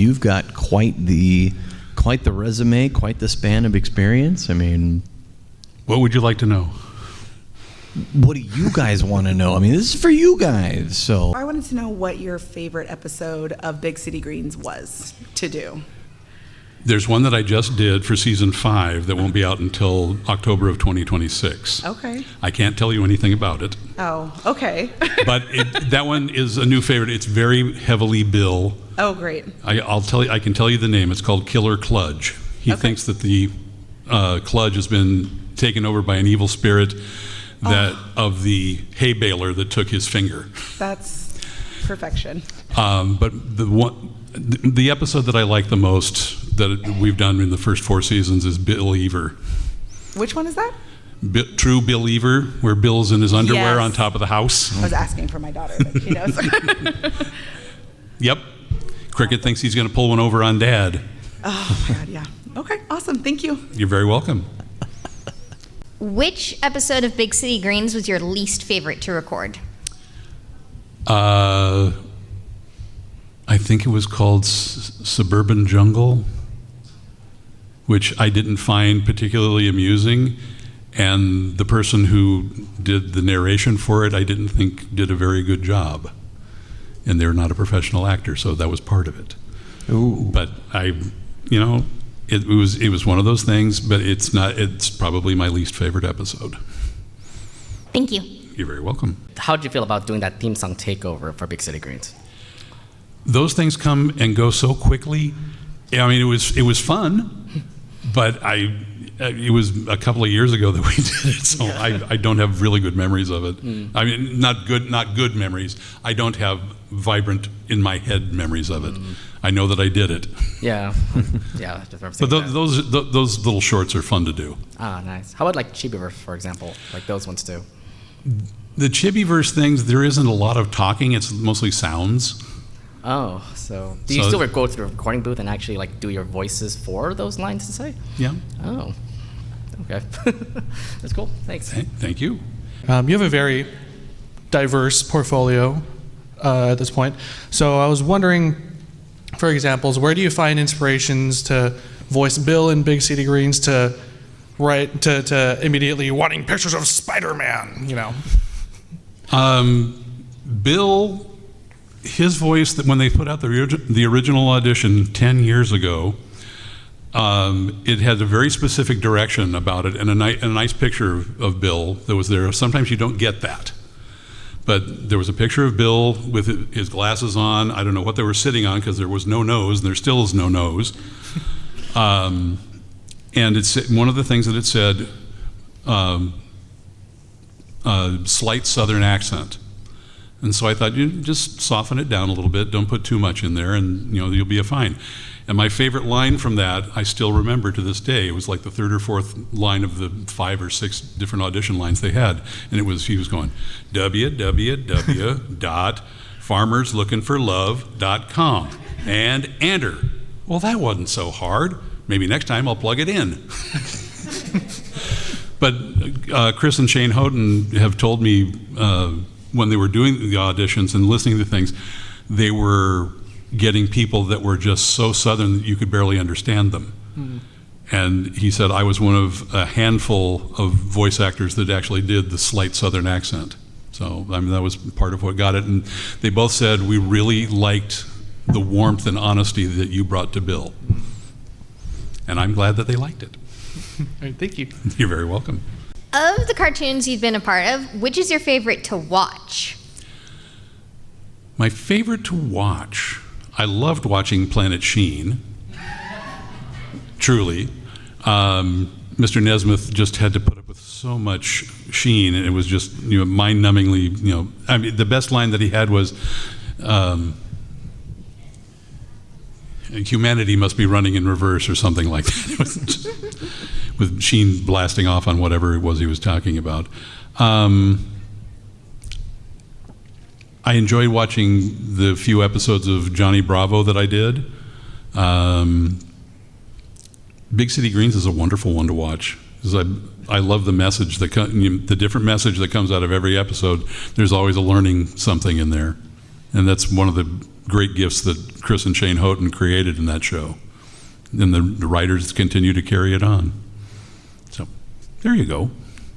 You've got quite the resume, quite the span of experience. I mean, what would you like to know? What do you guys want to know? I mean, this is for you guys. So I wanted to know what your favorite episode of Big City Greens was to do. There's one that I just did for season 5 that won't be out until October of 2026. Okay. I can't tell you anything about it. Oh, okay. But that one is a new favorite. It's very heavily Bill. Oh, great. I can tell you the name. It's called Killer Kludge. He thinks that the Kludge has been taken over by an evil spirit of the hay baler that took his finger. That's perfection. But the episode that I like the most that we've done in the first 4 seasons is Believer. Which one is that? True Believer, where Bill's in his underwear on top of the house. I was asking for my daughter, but she knows. Yep. Cricket thinks he's going to pull one over on Dad. Oh, my God, yeah. Okay, awesome. Thank you. You're very welcome. Which episode of Big City Greens was your least favorite to record? I think it was called Suburban Jungle, which I didn't find particularly amusing. And the person who did the narration for it, I didn't think did a very good job. And they're not a professional actor, so that was part of it. Ooh. But it was one of those things, but it's probably my least favorite episode. Thank you. You're very welcome. How did you feel about doing that theme song Takeover for Big City Greens? Those things come and go so quickly. I mean, it was fun, but it was a couple of years ago that we did it, so I don't have really good memories of it. I mean, not good memories. I don't have vibrant in my head memories of it. I know that I did it. Yeah, yeah. But those little shorts are fun to do. Ah, nice. How about like Chibiverse, for example? Like those ones too. The Chibiverse things, there isn't a lot of talking. It's mostly sounds. Oh, so do you still go to the recording booth and actually like do your voices for those lines to say? Yeah. Oh, okay. That's cool. Thanks. Thank you. You have a very diverse portfolio at this point. So I was wondering, for examples, where do you find inspirations to voice Bill in Big City Greens to write to immediately wanting pictures of Spider-Man, Bill, his voice, that when they put out the original audition 10 years ago, it had a very specific direction about it and a nice picture of Bill that was there. Sometimes you don't get that. But there was a picture of Bill with his glasses on. I don't know what they were sitting on because there was no nose, and there still is no nose. And it's one of the things that it said, slight Southern accent. And so I thought, you just soften it down a little bit. Don't put too much in there, and you'll be fine. And my favorite line from that, I still remember to this day. It was like the 3rd or 4th line of the 5 or 6 different audition lines they had, and he was going www.farmerslookinforlove.com and enter. Well, that wasn't so hard. Maybe next time I'll plug it in. But Chris and Shane Houghton have told me when they were doing the auditions and listening to things, they were getting people that were just so Southern that you could barely understand them. And he said, I was one of a handful of voice actors that actually did the slight Southern accent. So that was part of what got it. And they both said, we really liked the warmth and honesty that you brought to Bill. And I'm glad that they liked it. All right, thank you. You're very welcome. Of the cartoons you've been a part of, which is your favorite to watch? My favorite to watch, I loved watching Planet Sheen. Truly. Mr. Nesmith just had to put up with so much Sheen, and it was just mind-numbingly, I mean, the best line that he had was, humanity must be running in reverse or something like that. It was just, with Sheen blasting off on whatever it was he was talking about. I enjoyed watching the few episodes of Johnny Bravo that I did. Big City Greens is a wonderful one to watch. I love the message, the different message that comes out of every episode. There's always a learning something in there. And that's one of the great gifts that Chris and Shane Houghton created in that show. And the writers continue to carry it on. So there you go.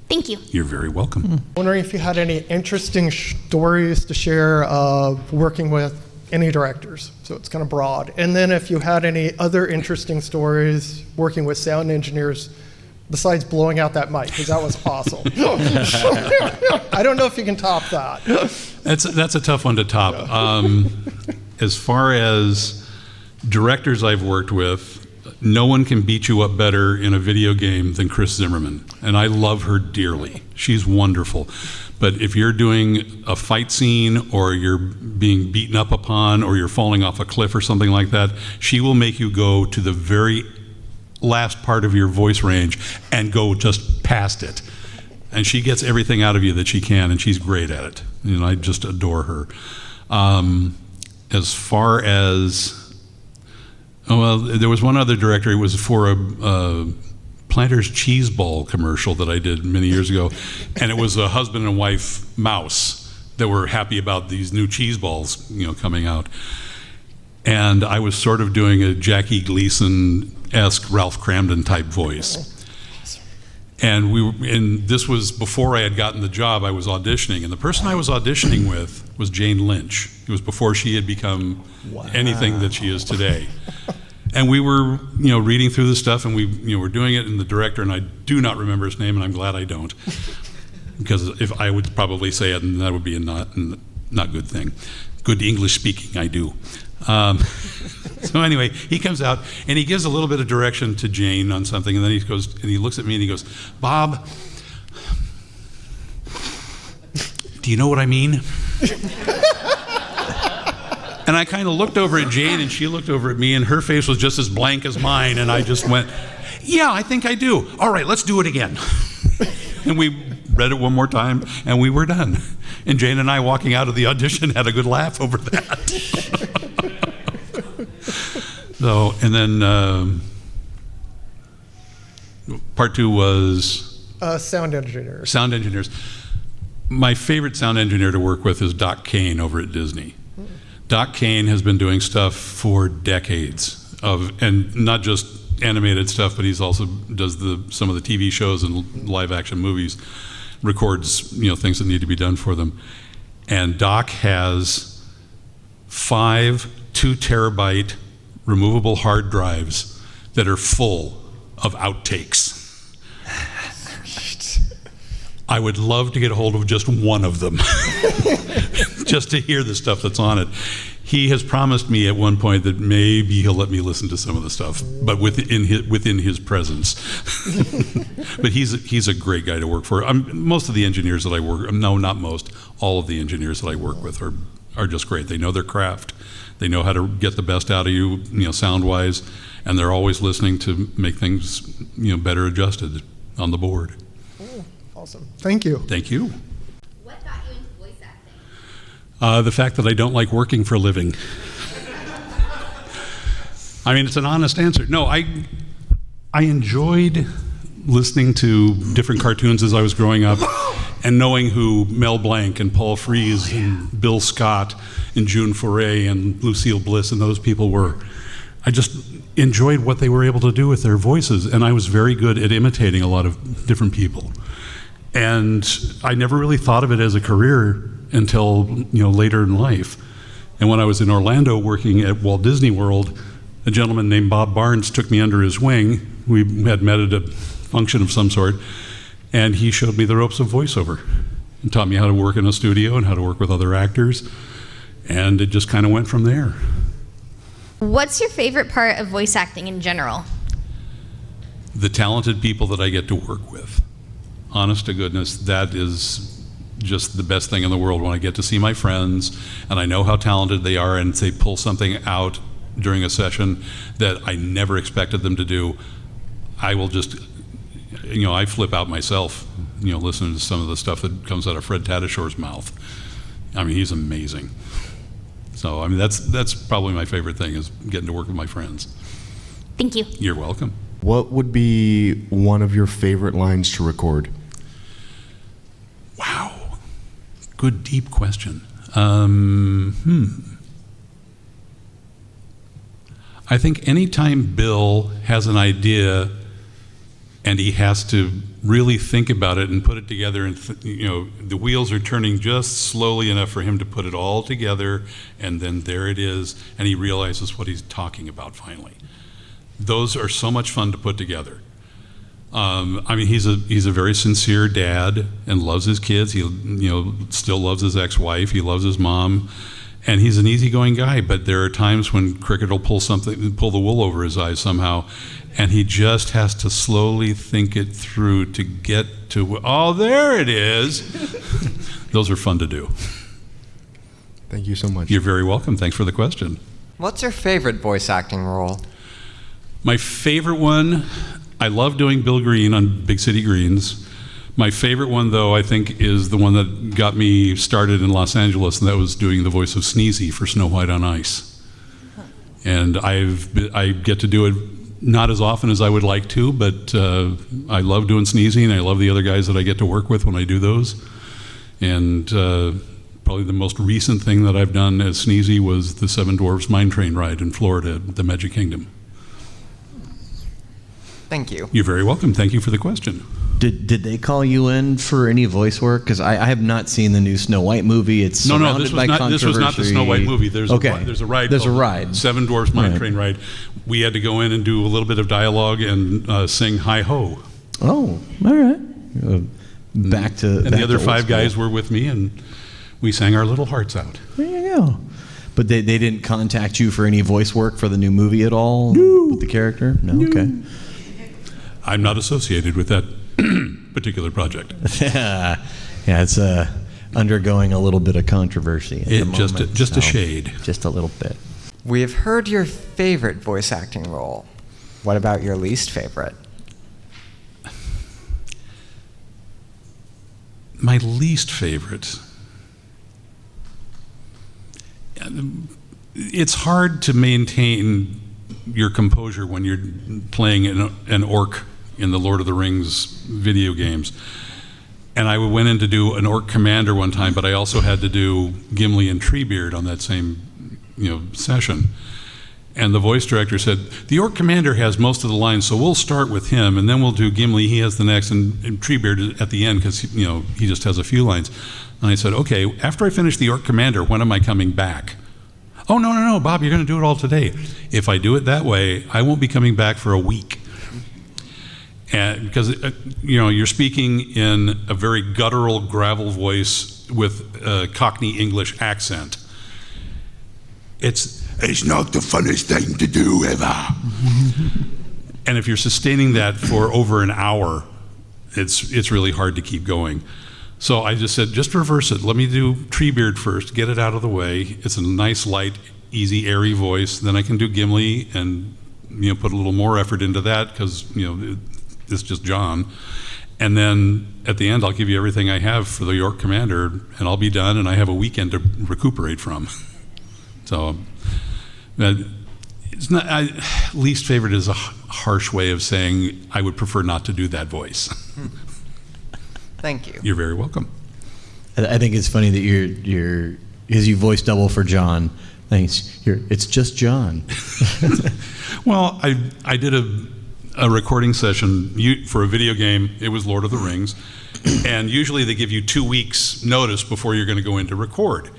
Thank you. You're very welcome. Wondering if you had any interesting stories to share of working with any directors. So it's kind of broad. And then if you had any other interesting stories working with sound engineers besides blowing out that mic, because that was awesome. I don't know if you can top that. That's a tough one to top. As far as directors I've worked with, no one can beat you up better in a video game than Chris Zimmerman, and I love her dearly. She's wonderful. But if you're doing a fight scene or you're being beaten up upon or you're falling off a cliff or something like that, she will make you go to the very last part of your voice range and go just past it. And she gets everything out of you that she can, and she's great at it. And I just adore her. As far as, there was one other director. It was for a Planters cheese ball commercial that I did many years ago, and it was a husband and wife mouse that were happy about these new cheese balls, coming out. And I was sort of doing a Jackie Gleason-esque Ralph Cramden type voice. And this was before I had gotten the job. I was auditioning, and the person I was auditioning with was Jane Lynch. It was before she had become anything that she is today. And we were, reading through the stuff, and we, were doing it, and the director, and I do not remember his name, and I'm glad I don't, because if I would probably say it, and that would be a not good thing. Good English speaking, I do. So anyway, he comes out and he gives a little bit of direction to Jane on something, and then he goes and he looks at me and he goes, "Bob, do you know what I mean?" And I kind of looked over at Jane, and she looked over at me, and her face was just as blank as mine, and I just went, "Yeah, I think I do. All right, let's do it again." And we read it one more time, and we were done. And Jane and I, walking out of the audition, had a good laugh over that. So, and then part two was Sound engineers. Sound engineers. My favorite sound engineer to work with is Doc Kane over at Disney. Doc Kane has been doing stuff for decades and not just animated stuff, but he's also does some of the TV shows and live action movies, records things that need to be done for them. And Doc has 5 2-terabyte removable hard drives that are full of outtakes. I would love to get a hold of just one of them, just to hear the stuff that's on it. He has promised me at one point that maybe he'll let me listen to some of the stuff, but within his presence. But he's a great guy to work for. Most of the engineers that I work, no, not most, all of the engineers that I work with are just great. They know their craft. They know how to get the best out of you, sound-wise, and they're always listening to make things, better adjusted on the board. Awesome. Thank you. Thank you. What got you into voice acting? The fact that I don't like working for a living. I mean, it's an honest answer. No, I enjoyed listening to different cartoons as I was growing up and knowing who Mel Blanc and Paul Frees and Bill Scott and June Foray and Lucille Bliss and those people were. I just enjoyed what they were able to do with their voices, and I was very good at imitating a lot of different people. And I never really thought of it as a career until later in life. And when I was in Orlando working at Walt Disney World, a gentleman named Bob Barnes took me under his wing. We had met at a function of some sort, and he showed me the ropes of voiceover and taught me how to work in a studio and how to work with other actors, and it just kind of went from there. What's your favorite part of voice acting in general? The talented people that I get to work with. Honest to goodness, that is just the best thing in the world when I get to see my friends and I know how talented they are and they pull something out during a session that I never expected them to do. I will just, I flip out myself, listening to some of the stuff that comes out of Fred Tatasciore mouth. I mean, he's amazing. So, I mean, that's probably my favorite thing is getting to work with my friends. Thank you. You're welcome. What would be one of your favorite lines to record? Wow. Good, deep question. I think anytime Bill has an idea and he has to really think about it and put it together, and the wheels are turning just slowly enough for him to put it all together, and then there it is, and he realizes what he's talking about finally. Those are so much fun to put together. I mean, he's a very sincere dad and loves his kids. He still loves his ex-wife. He loves his mom, and he's an easygoing guy. But there are times when Cricket will pull the wool over his eyes somehow, and he just has to slowly think it through to get to, oh, there it is. Those are fun to do. Thank you so much. You're very welcome. Thanks for the question. What's your favorite voice acting role? My favorite one, I love doing Bill Green on Big City Greens. My favorite one, though, I think, is the one that got me started in Los Angeles, and that was doing the voice of Sneezy for Snow White on Ice. And I get to do it not as often as I would like to, but I love doing Sneezy, and I love the other guys that I get to work with when I do those. And probably the most recent thing that I've done as Sneezy was the Seven Dwarfs Mine Train ride in Florida, the Magic Kingdom. Thank you. You're very welcome. Thank you for the question. Did they call you in for any voice work? Because I have not seen the new Snow White movie. It's No, surrounded this by was not the Snow White movie. There's a ride. There's a called ride. Seven Dwarfs Mine Train ride. We had to go in and do a little bit of dialogue and sing "Hi Ho." Oh, all right. Back to and back the other to 5 old guys school. were with me, and we sang our little hearts out. There you go. But they didn't contact you for any voice work for the new movie at all? No. With the character? No. Okay. I'm not associated with that particular project. Yeah, it's undergoing a little bit of controversy at the moment. Just a shade. Just a little bit. We have heard your favorite voice acting role. What about your least favorite? My least favorite. It's hard to maintain your composure when you're playing an orc in the Lord of the Rings video games. And I went in to do an orc commander one time, but I also had to do Gimli and Treebeard on that same session. And the voice director said, the orc commander has most of the lines, so we'll start with him, and then we'll do Gimli, he has the next, and Treebeard at the end, because he just has a few lines. And I said, okay, after I finish the orc commander, when am I coming back? Oh, no, Bob, you're going to do it all today. If I do it that way, I won't be coming back for a week. And because you're speaking in a very guttural gravel voice with a Cockney English accent. It's not the funnest thing to do ever. And if you're sustaining that for over an hour, it's really hard to keep going. So I just said, just reverse it. Let me do Treebeard first, get it out of the way. It's a nice, light, easy, airy voice. Then I can do Gimli and put a little more effort into that because it's just John. And then at the end, I'll give you everything I have for the York Commander, and I'll be done, and I have a weekend to recuperate from. So it's not. Least favorite is a harsh way of saying I would prefer not to do that voice. Thank you. You're very welcome. I think it's funny that you're because you voice double for John. It's just John. Well, I did a recording session for a video game. It was Lord of the Rings, and usually they give you 2 weeks notice before you're going to go in to record.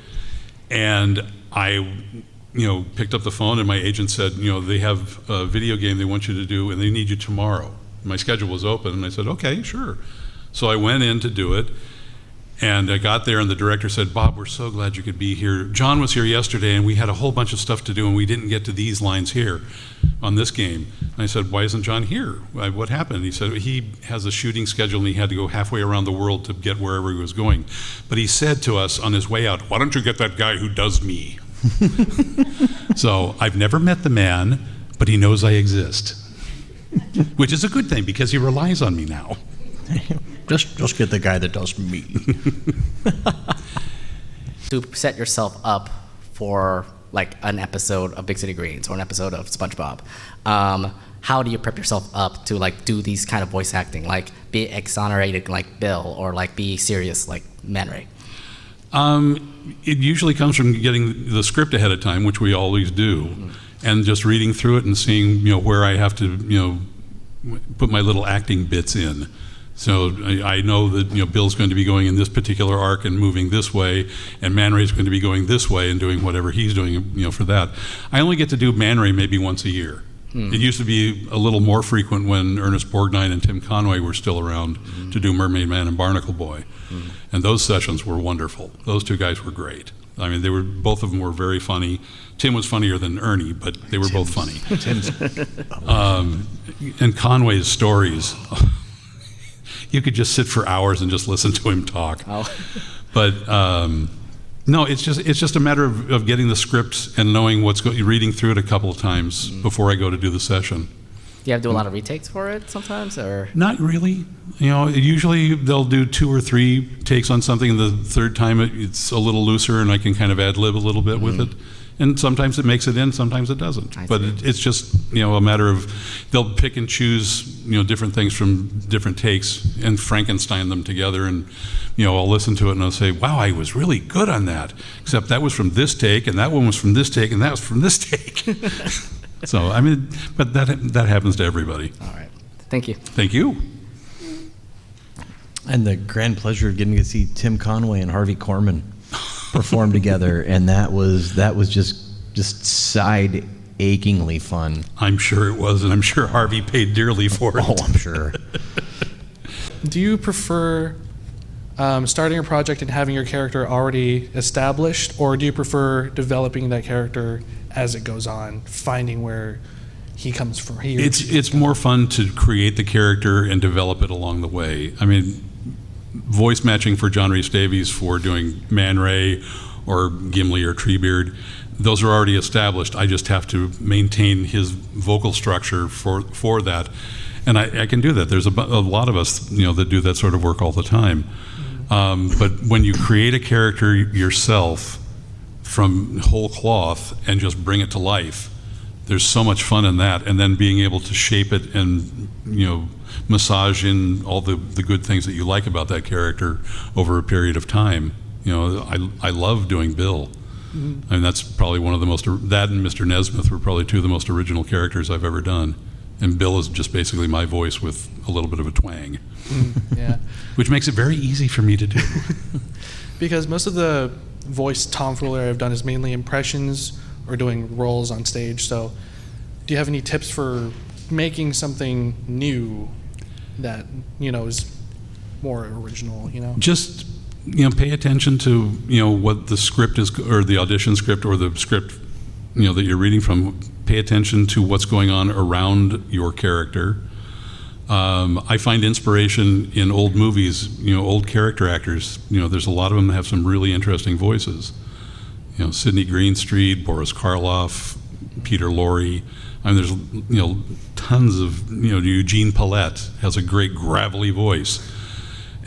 And I picked up the phone, and my agent said, they have a video game they want you to do, and they need you tomorrow. My schedule was open, and I said, okay, sure. So I went in to do it, and I got there, and the director said, Bob, we're so glad you could be here. John was here yesterday, and we had a whole bunch of stuff to do, and we didn't get to these lines here on this game. And I said, why isn't John here? What happened? He said, he has a shooting schedule, and he had to go halfway around the world to get wherever he was going. But he said to us on his way out, why don't you get that guy who does me? So I've never met the man, but he knows I exist, which is a good thing because he relies on me now. Just get the guy that does me. To set yourself up for like an episode of Big City Greens or an episode of SpongeBob, how do you prep yourself up to like do these kind of voice acting, like be exonerated like Bill or like be serious like Man Ray? It usually comes from getting the script ahead of time, which we always do. and just reading through it and seeing, where I have to, put my little acting bits in. So I know that Bill's going to be going in this particular arc and moving this way, and Man Ray's going to be going this way and doing whatever he's doing, for that. I only get to do Man Ray maybe once a year. It used to be a little more frequent when Ernest Borgnine and Tim Conway were still around to do Mermaid Man and Barnacle Boy, and those sessions were wonderful. Those two guys were great. I mean, both of them were very funny. Tim was funnier than Ernie, but they were both funny. And Conway's stories. You could just sit for hours and just listen to him talk. Oh. But no, it's just a matter of getting the script and knowing reading through it a couple of times before I go to do the session. Do you have to do a lot of retakes for it sometimes, or? Not really. Usually they'll do 2 or 3 takes on something, and the third time it's a little looser, and I can kind of ad-lib a little bit with it. And sometimes it makes it in, sometimes it doesn't. But it's just, a matter of, they'll pick and choose, different things from different takes and Frankenstein them together, and, I'll listen to it and I'll say, wow, I was really good on that, except that was from this take, and that one was from this take, and that was from this take. So, I mean, but that happens to everybody. All right. Thank you. Thank you. And the grand pleasure of getting to see Tim Conway and Harvey Korman perform together, and that was just side achingly fun. I'm sure it was, and I'm sure Harvey paid dearly for it. Oh, I'm sure. Do you prefer starting a project and having your character already established, or do you prefer developing that character as it goes on, finding where he comes from? It's more fun to create the character and develop it along the way. I mean, voice matching for John Rhys Davies for doing Man Ray or Gimli or Treebeard, those are already established. I just have to maintain his vocal structure for that, and I can do that. There's a lot of us, that do that sort of work all the time. But when you create a character yourself from whole cloth and just bring it to life, there's so much fun in that, and then being able to shape it and massage in all the good things that you like about that character over a period of time. I love doing Bill. And that's probably one of the most, that and Mr. Nesmith were probably 2 of the most original characters I've ever done. And Bill is just basically my voice with a little bit of a twang. Yeah. Which makes it very easy for me to do. Because most of the voice tomfoolery I've done is mainly impressions or doing roles on stage. So do you have any tips for making something new that, is more original, Just, pay attention to, what the script is, or the audition script, or the script, that you're reading from. Pay attention to what's going on around your character. I find inspiration in old movies, old character actors. There's a lot of them that have some really interesting voices. Sidney Greenstreet, Boris Karloff, Peter Lorre. I mean, there's, tons of, Eugene Pallette has a great gravelly voice.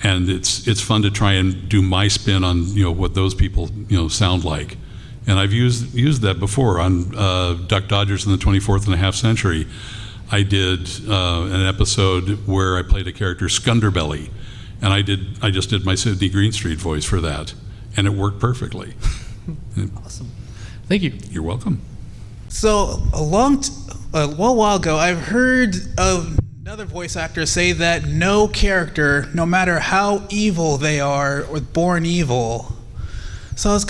And it's fun to try and do my spin on, what those people, sound like. And I've used that before on Duck Dodgers in the 24th and a half century. I did an episode where I played a character, Skunderbelly, and I just did my Sidney Greenstreet voice for that, and it worked perfectly. Awesome. Thank you. You're welcome. So a little while ago, I've heard of another voice actor say that no character, no matter how evil they are or born evil. So I was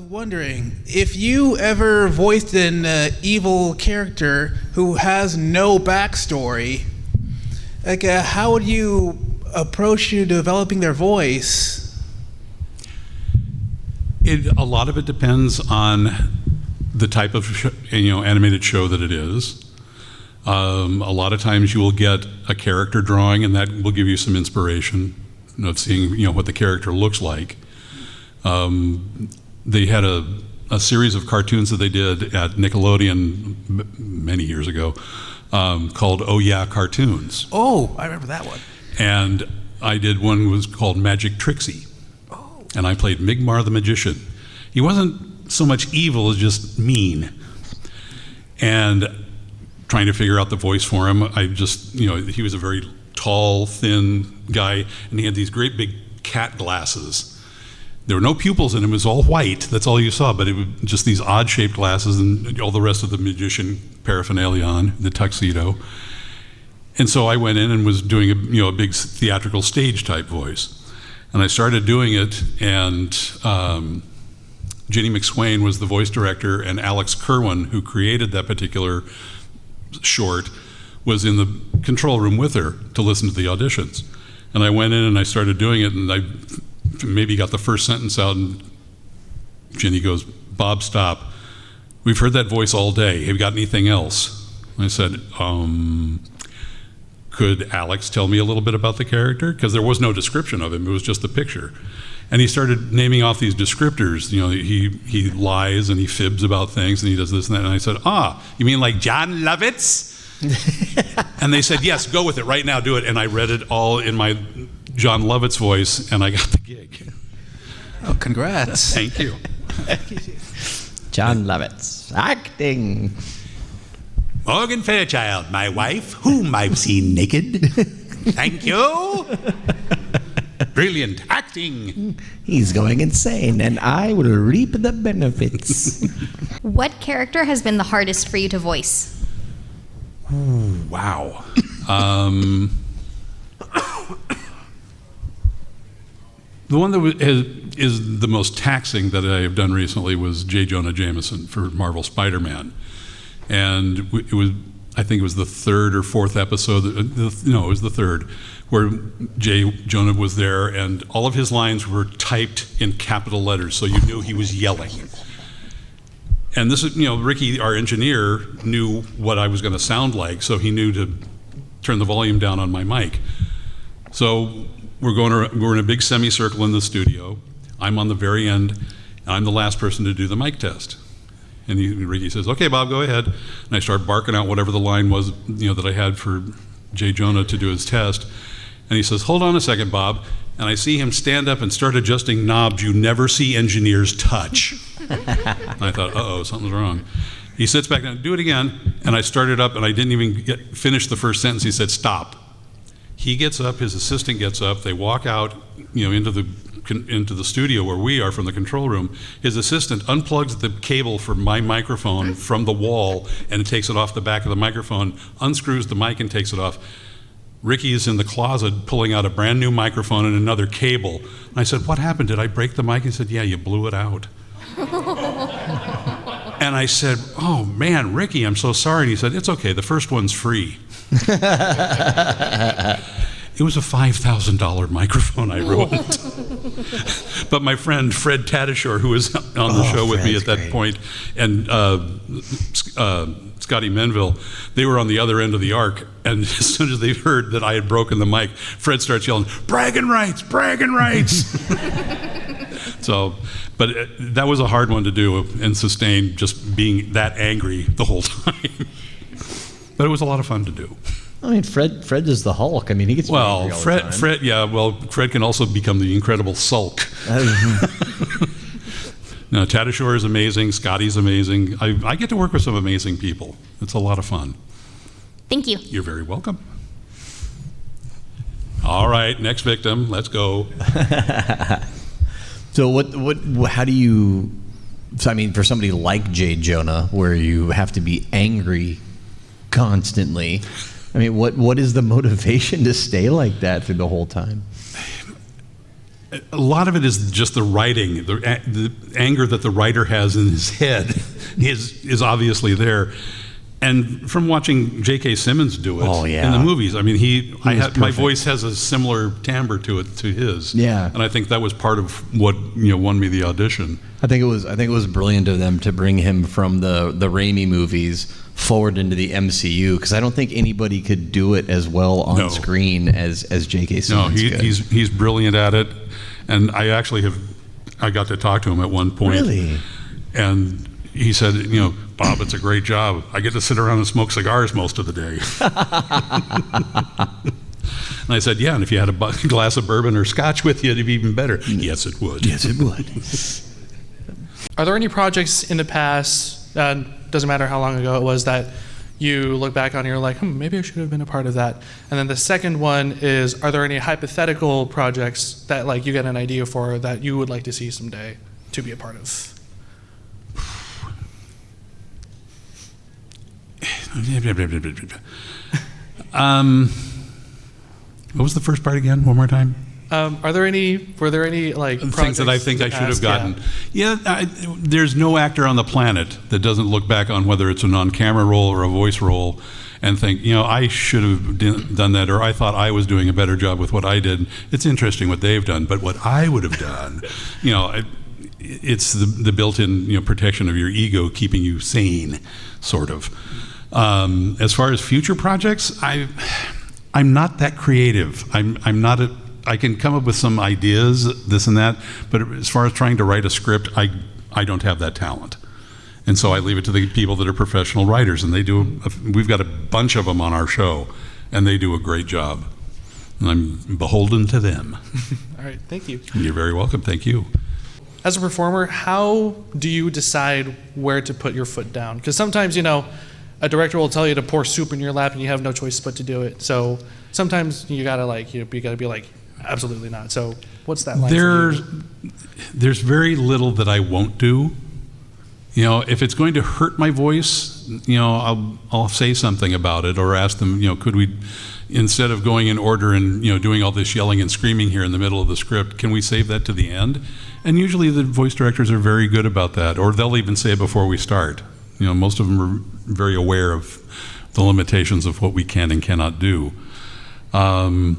wondering, if you ever voiced an evil character who has no backstory, how would you approach developing their voice? A lot of it depends on the type of animated show that it is. A lot of times you will get a character drawing, and that will give you some inspiration of seeing what the character looks like. They had a series of cartoons that they did at Nickelodeon many years ago called Oh Yeah Cartoons. Oh, I remember that one. And I did one was called Magic Trixie. Oh. And I played Migmar the Magician. He wasn't so much evil as just mean. And trying to figure out the voice for him, he was a very tall, thin guy, and he had these great big cat glasses. There were no pupils in him. It was all white. That's all you saw. But it was just these odd-shaped glasses and all the rest of the magician paraphernalia on, the tuxedo. And so I went in and was doing a big theatrical stage-type voice. And I started doing it, and Ginny McSwain was the voice director, and Alex Kerwin, who created that particular short, was in the control room with her to listen to the auditions. And I went in and I started doing it, and I maybe got the first sentence out, and Ginny goes, "Bob, stop. We've heard that voice all day. Have you got anything else?" I said, could Alex tell me a little bit about the character? Because there was no description of him, it was just a picture. And he started naming off these descriptors. He lies and he fibs about things and he does this and that. And I said, you mean like John Lovitz? And they said, yes, go with it right now, do it. And I read it all in my John Lovitz voice, and I got the gig. Oh, congrats. Thank you. John Lovitz, acting. Morgan Fairchild, my wife, whom I've seen naked. Thank you. Brilliant acting. He's going insane, and I will reap the benefits. What character has been the hardest for you to voice? Ooh, wow. The one that is the most taxing that I have done recently was J. Jonah Jameson for Marvel Spider-Man. And I think it was the third or fourth episode, no, it was the third, where J. Jonah was there, and all of his lines were typed in capital letters, so you knew he was yelling. And this is, Ricky, our engineer, knew what I was going to sound like, so he knew to turn the volume down on my mic. So we're in a big semicircle in the studio. I'm on the very end, and I'm the last person to do the mic test. And Ricky says, "Okay, Bob, go ahead." And I start barking out whatever the line was, that I had for J. Jonah to do his test. And he says, "Hold on a second, Bob." And I see him stand up and start adjusting knobs you never see engineers touch. And I thought, uh-oh, something's wrong. He sits back down, "Do it again." And I started up, and I didn't even finish the first sentence. He said, "Stop." He gets up, his assistant gets up, they walk out, into the studio where we are from the control room. His assistant unplugs the cable for my microphone from the wall and takes it off the back of the microphone, unscrews the mic and takes it off. Ricky is in the closet pulling out a brand new microphone and another cable. And I said, "What happened? Did I break the mic?" He said, "Yeah, you blew it out." And I said, "Oh man, Ricky, I'm so sorry." And he said, "It's okay, the first one's free." It was a $5,000 microphone I ruined. But my friend Fred Tatasciore, who was on the show with me at that point, and Scotty Menville, they were on the other end of the arc, and as soon as they heard that I had broken the mic, Fred starts yelling, "Bragging rights, bragging rights." So, but that was a hard one to do and sustain, just being that angry the whole time. But it was a lot of fun to do. I mean, Fred is the Hulk. I mean, he gets angry all the time. Fred can also become the Incredible Sulk. No, Tatasciore is amazing. Scotty's amazing. I get to work with some amazing people. It's a lot of fun. Thank you. You're very welcome. All right, next victim. Let's go. So how do you, for somebody like J. Jonah, where you have to be angry constantly, what is the motivation to stay like that through the whole time? A lot of it is just the writing. The anger that the writer has in his head is obviously there. And from watching J.K. Simmons do it in the movies, my voice has a similar timbre to it to his. Yeah. And I think that was part of what won me the audition. I think it was brilliant of them to bring him from the Raimi movies forward into the MCU, because I don't think anybody could do it as well on screen as J.K. Simmons could. He's brilliant at it, and I got to talk to him at one point. Really? And he said, "Bob, it's a great job. I get to sit around and smoke cigars most of the day." And I said, "Yeah, and if you had a glass of bourbon or scotch with you, it'd be even better." "Yes, it would." Yes, it would. Are there any projects in the past, doesn't matter how long ago it was, that you look back on and you're like, maybe I should have been a part of that. And then the second one is, are there any hypothetical projects that like you get an idea for that you would like to see someday to be a part of? What was the first part again? One more time. Were there any like Things that I think I should have gotten? Yeah, there's no actor on the planet that doesn't look back on whether it's an on-camera role or a voice role and think, I should have done that, or I thought I was doing a better job with what I did. It's interesting what they've done, but what I would have done, it's the built-in protection of your ego, keeping you sane, sort of. As far as future projects, I'm not that creative. I can come up with some ideas, this and that, but as far as trying to write a script, I don't have that talent. And so I leave it to the people that are professional writers, and we've got a bunch of them on our show, and they do a great job. And I'm beholden to them. All right, thank you. You're very welcome, thank you. As a performer, how do you decide where to put your foot down? Because sometimes, a director will tell you to pour soup in your lap and you have no choice but to do it. So sometimes you gotta be like, absolutely not. So what's that like? There's very little that I won't do. If it's going to hurt my voice, I'll say something about it, or ask them, could we, instead of going in order and doing all this yelling and screaming here in the middle of the script, can we save that to the end? And usually the voice directors are very good about that, or they'll even say it before we start. Most of them are very aware of the limitations of what we can and cannot do. I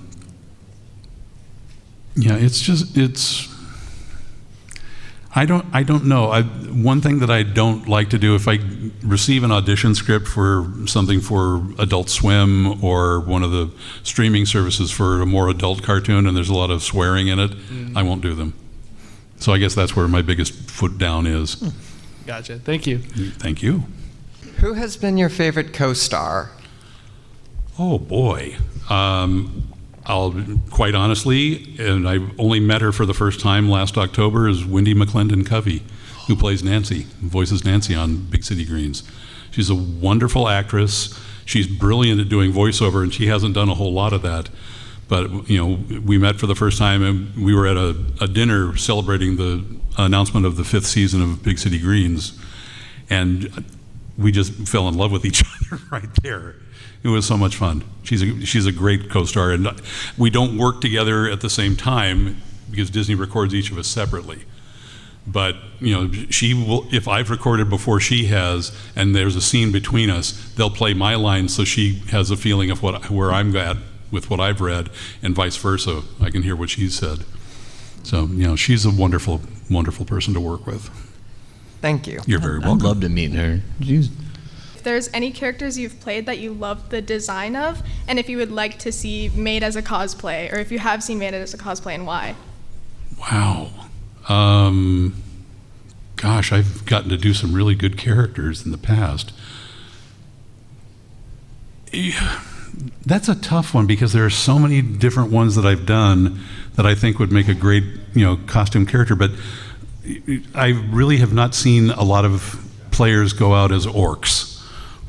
don't know. One thing that I don't like to do, if I receive an audition script for something for Adult Swim or one of the streaming services for a more adult cartoon and there's a lot of swearing in it, I won't do them. So I guess that's where my biggest foot down is. Gotcha. Thank you. Thank you. Who has been your favorite co-star? Oh boy. I'll quite honestly, and I only met her for the first time last October, is Wendy McClendon-Covey, who plays Nancy, voices Nancy on Big City Greens. She's a wonderful actress. She's brilliant at doing voiceover, and she hasn't done a whole lot of that. But we met for the first time, and we were at a dinner celebrating the announcement of the 5th season of Big City Greens, and we just fell in love with each other right there. It was so much fun. She's a great co-star, and we don't work together at the same time because Disney records each of us separately. But she will. If I've recorded before she has, and there's a scene between us, they'll play my lines so she has a feeling of where I'm at with what I've read, and vice versa. I can hear what she's said. So she's a wonderful, wonderful person to work with. Thank you. You're very welcome. I'd love to meet her. She's If there's any characters you've played that you love the design of, and if you would like to see made as a cosplay, or if you have seen made as a cosplay and why. Wow. Gosh, I've gotten to do some really good characters in the past. That's a tough one because there are so many different ones that I've done that I think would make a great, costume character, but I really have not seen a lot of players go out as orcs.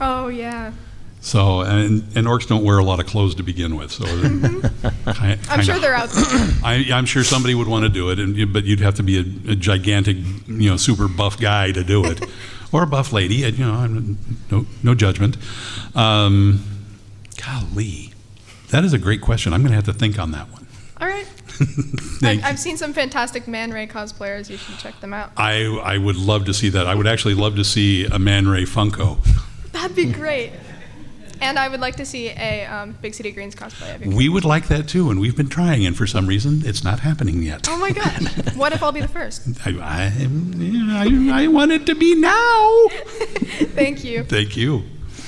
Oh, yeah. So, and orcs don't wear a lot of clothes to begin with. So, I'm sure they're out there. I'm sure somebody would want to do it, but you'd have to be a gigantic, super buff guy to do it, or a buff lady. I'm no judgment. Golly, that is a great question. I'm going to have to think on that one. All right. I've seen some fantastic Man Ray cosplayers. You should check them out. I would love to see that. I would actually love to see a Man Ray Funko. That'd be great. And I would like to see a Big City Greens cosplay. We would like that too, and we've been trying, and for some reason, it's not happening yet. Oh my gosh. What if I'll be the first? I want it to be now. Thank you. Thank you.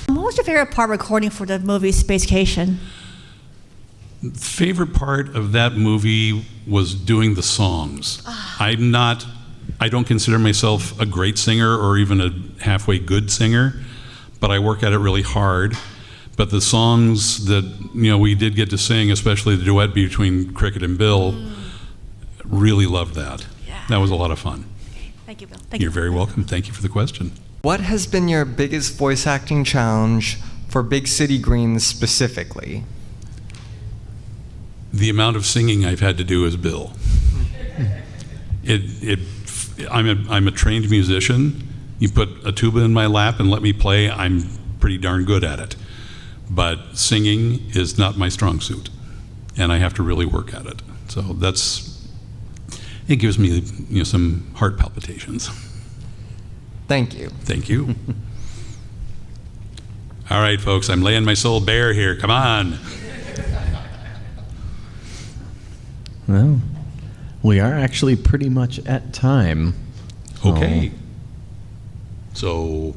What was your favorite part recording for the movie Spacecation? Favorite part of that movie was doing the songs. I don't consider myself a great singer or even a halfway good singer, but I work at it really hard. But the songs that we did get to sing, especially the duet between Cricket and Bill, really loved that. Yeah. That was a lot of fun. Okay. Thank you, Bill. You're very welcome. Thank you for the question. What has been your biggest voice acting challenge For Big City Greens specifically. The amount of singing I've had to do as Bill. I'm a trained musician. You put a tuba in my lap and let me play, I'm pretty darn good at it. But singing is not my strong suit, and I have to really work at it. So it gives me some heart palpitations. Thank you. Thank you. All right, folks, I'm laying my soul bare here. Come on. Well, we are actually pretty much at time. Okay. So,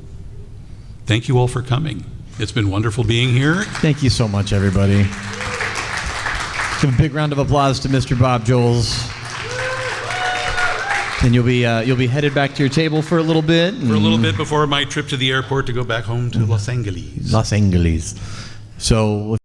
thank you all for coming. It's been wonderful being here. Thank you so much, everybody. Give a big round of applause to Mr. Bob Joles. And you'll be headed back to your table for a little bit. For a little bit before my trip to the airport to go back home to Los Angeles. Los Angeles. So.